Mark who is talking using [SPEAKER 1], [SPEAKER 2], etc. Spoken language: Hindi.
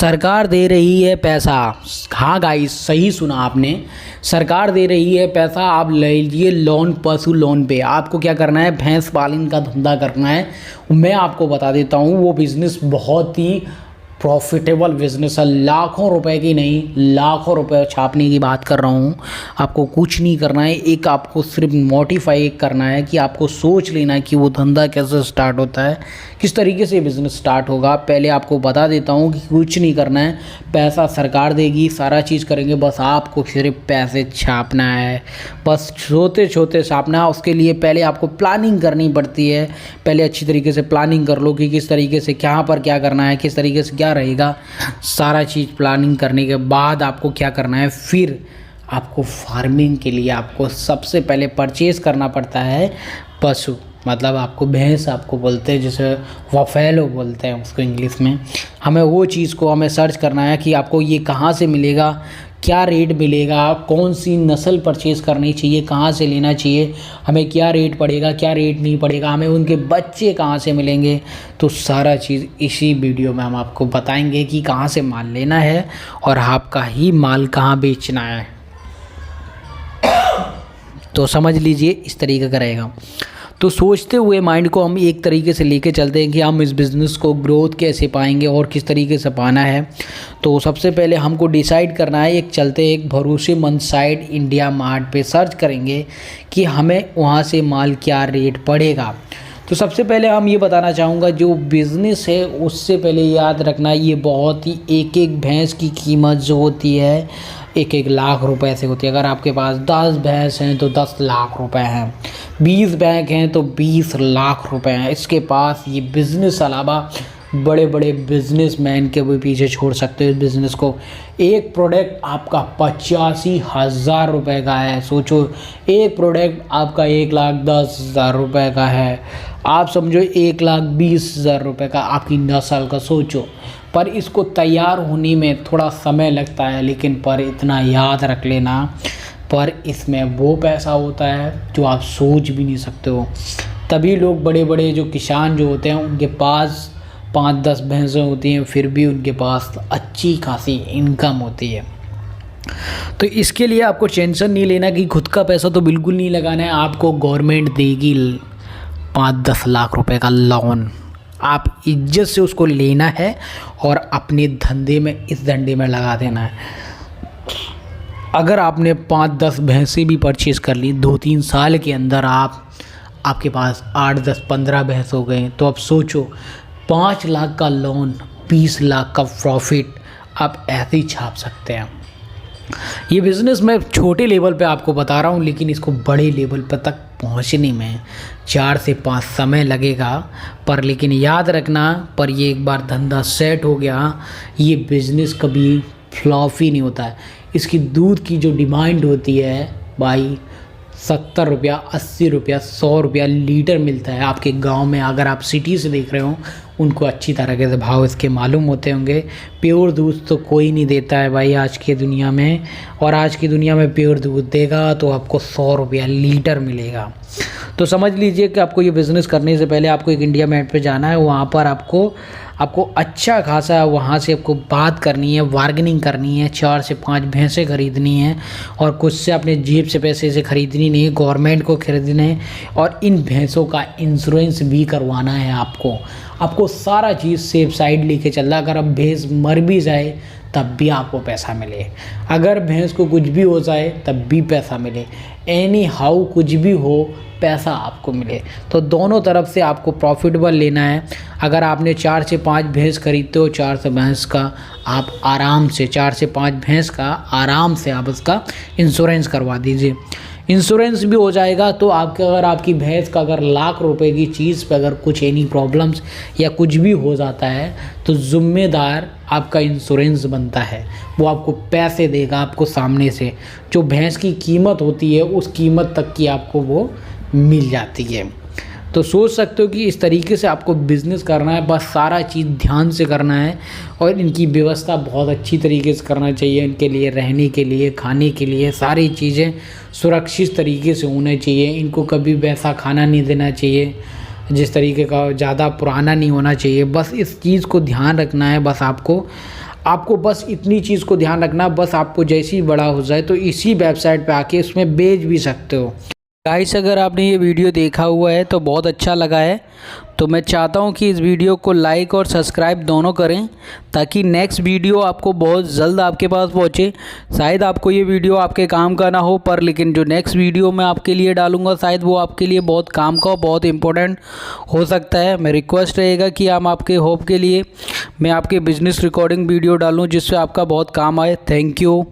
[SPEAKER 1] सरकार दे रही है पैसा। हाँ गाइस, सही सुना आपने। सरकार दे रही है पैसा, आप ले लीजिए लोन, पशु लोन पे। आपको क्या करना है, भैंस पालन का धंधा करना है। मैं आपको बता देता हूँ, वो बिज़नेस बहुत ही प्रॉफिटेबल बिजनेस है। लाखों रुपए की नहीं, लाखों रुपए छापने की बात कर रहा हूँ। आपको कुछ नहीं करना है, एक आपको सिर्फ मोटिफाई करना है कि आपको सोच लेना है कि वो धंधा कैसे स्टार्ट होता है, किस तरीके से बिज़नेस स्टार्ट होगा। पहले आपको बता देता हूँ कि कुछ नहीं करना है, पैसा सरकार देगी, सारा चीज़ करेंगे, बस आपको सिर्फ पैसे छापना है। बस छोटे छोटे छापना है। उसके लिए पहले आपको प्लानिंग करनी पड़ती है। पहले अच्छी तरीके से प्लानिंग कर लो कि किस तरीके से कहाँ पर क्या करना है, किस तरीके से क्या रहेगा। सारा चीज़ प्लानिंग करने के बाद आपको क्या करना है, फिर आपको फार्मिंग के लिए आपको सबसे पहले परचेज़ करना पड़ता है पशु, मतलब आपको भैंस आपको बोलते हैं, जैसे वफेलो बोलते हैं उसको इंग्लिश में। हमें वो चीज़ को हमें सर्च करना है कि आपको ये कहाँ से मिलेगा, क्या रेट मिलेगा, कौन सी नस्ल परचेज़ करनी चाहिए, कहाँ से लेना चाहिए, हमें क्या रेट पड़ेगा, क्या रेट नहीं पड़ेगा, हमें उनके बच्चे कहाँ से मिलेंगे। तो सारा चीज़ इसी वीडियो में हम आपको बताएंगे कि कहाँ से माल लेना है और आपका ही माल कहाँ बेचना है। तो समझ लीजिए इस तरीके का रहेगा। तो सोचते हुए माइंड को हम एक तरीके से लेके चलते हैं कि हम इस बिज़नेस को ग्रोथ कैसे पाएंगे और किस तरीके से पाना है। तो सबसे पहले हमको डिसाइड करना है, एक भरोसेमंद साइट इंडिया मार्ट पे सर्च करेंगे कि हमें वहाँ से माल क्या रेट पड़ेगा। तो सबसे पहले हम ये बताना चाहूँगा, जो बिज़नेस है उससे पहले याद रखना, ये बहुत ही एक एक भैंस की कीमत जो होती है 1-1 लाख रुपए से होती है। अगर आपके पास 10 भैंस हैं तो 10 लाख रुपए हैं, 20 भैंस हैं तो 20 लाख रुपए हैं। इसके पास ये बिज़नेस अलावा बड़े बड़े बिजनेसमैन के भी पीछे छोड़ सकते हो इस बिज़नेस को। एक प्रोडक्ट आपका 85,000 रुपये का है। सोचो, एक प्रोडक्ट आपका 1,10,000 रुपये का है। आप समझो 1,20,000 रुपये का आपकी नस्ल का सोचो। पर इसको तैयार होने में थोड़ा समय लगता है, लेकिन पर इतना याद रख लेना, पर इसमें वो पैसा होता है जो आप सोच भी नहीं सकते हो। तभी लोग बड़े बड़े जो किसान जो होते हैं उनके पास 5-10 भैंसें होती हैं, फिर भी उनके पास अच्छी खासी इनकम होती है। तो इसके लिए आपको टेंशन नहीं लेना कि खुद का पैसा तो बिल्कुल नहीं लगाना है। आपको गवर्नमेंट देगी 5-10 लाख रुपए का लोन, आप इज्जत से उसको लेना है और अपने धंधे में, इस धंधे में लगा देना है। अगर आपने 5-10 भैंसें भी परचेज़ कर ली, 2-3 साल के अंदर आपके पास 8-10-15 भैंस हो गए, तो अब सोचो 5 लाख का लोन, 20 लाख का प्रॉफिट आप ऐसे ही छाप सकते हैं। ये बिज़नेस मैं छोटे लेवल पे आपको बता रहा हूँ, लेकिन इसको बड़े लेवल पर तक पहुँचने में 4 से 5 समय लगेगा। पर लेकिन याद रखना, पर ये एक बार धंधा सेट हो गया, ये बिज़नेस कभी फ्लॉप ही नहीं होता है। इसकी दूध की जो डिमांड होती है भाई, 70 रुपया, 80 रुपया, 100 रुपया लीटर मिलता है आपके गांव में। अगर आप सिटी से देख रहे हो, उनको अच्छी तरीके से भाव इसके मालूम होते होंगे। प्योर दूध तो कोई नहीं देता है भाई आज की दुनिया में, और आज की दुनिया में प्योर दूध देगा तो आपको 100 रुपया लीटर मिलेगा। तो समझ लीजिए कि आपको ये बिज़नेस करने से पहले आपको एक इंडिया मार्ट पे जाना है। वहाँ पर आपको अच्छा खासा वहाँ से आपको बात करनी है, बार्गेनिंग करनी है, 4 से 5 भैंसें खरीदनी है, और कुछ से अपने जेब से पैसे से खरीदनी नहीं, गवर्नमेंट को खरीदने है। और इन भैंसों का इंश्योरेंस भी करवाना है आपको सारा चीज़ सेफ साइड लेके चलना। अगर अब भैंस मर भी जाए तब भी आपको पैसा मिले, अगर भैंस को कुछ भी हो जाए तब भी पैसा मिले, एनी हाउ कुछ भी हो पैसा आपको मिले। तो दोनों तरफ से आपको प्रॉफिटेबल लेना है। अगर आपने 4 से 5 भैंस खरीदते हो, 4 से भैंस का आप आराम से 4 से 5 भैंस का आराम से आप उसका इंश्योरेंस करवा दीजिए। इंश्योरेंस भी हो जाएगा तो अगर आपकी भैंस का अगर लाख रुपए की चीज़ पे अगर कुछ एनी प्रॉब्लम्स या कुछ भी हो जाता है, तो ज़िम्मेदार आपका इंश्योरेंस बनता है। वो आपको पैसे देगा आपको सामने से, जो भैंस की कीमत होती है उस कीमत तक की आपको वो मिल जाती है। तो सोच सकते हो कि इस तरीके से आपको बिज़नेस करना है, बस सारा चीज़ ध्यान से करना है, और इनकी व्यवस्था बहुत अच्छी तरीके से करना चाहिए। इनके लिए रहने के लिए, खाने के लिए सारी चीज़ें सुरक्षित तरीके से होना चाहिए। इनको कभी वैसा खाना नहीं देना चाहिए जिस तरीके का ज़्यादा पुराना नहीं होना चाहिए। बस इस चीज़ को ध्यान रखना है। बस आपको आपको बस इतनी चीज़ को ध्यान रखना, बस आपको जैसे ही बड़ा हो जाए तो इसी वेबसाइट पे आके इसमें बेच भी सकते हो। गाइस, अगर आपने ये वीडियो देखा हुआ है तो बहुत अच्छा लगा है, तो मैं चाहता हूँ कि इस वीडियो को लाइक और सब्सक्राइब दोनों करें ताकि नेक्स्ट वीडियो आपको बहुत जल्द आपके पास पहुँचे। शायद आपको ये वीडियो आपके काम का ना हो, पर लेकिन जो नेक्स्ट वीडियो मैं आपके लिए डालूँगा शायद वो आपके लिए बहुत काम का, बहुत इम्पोर्टेंट हो सकता है। मैं रिक्वेस्ट रहेगा कि हम आपके होप के लिए मैं आपके बिजनेस रिकॉर्डिंग वीडियो डालूँ जिससे आपका बहुत काम आए। Thank you.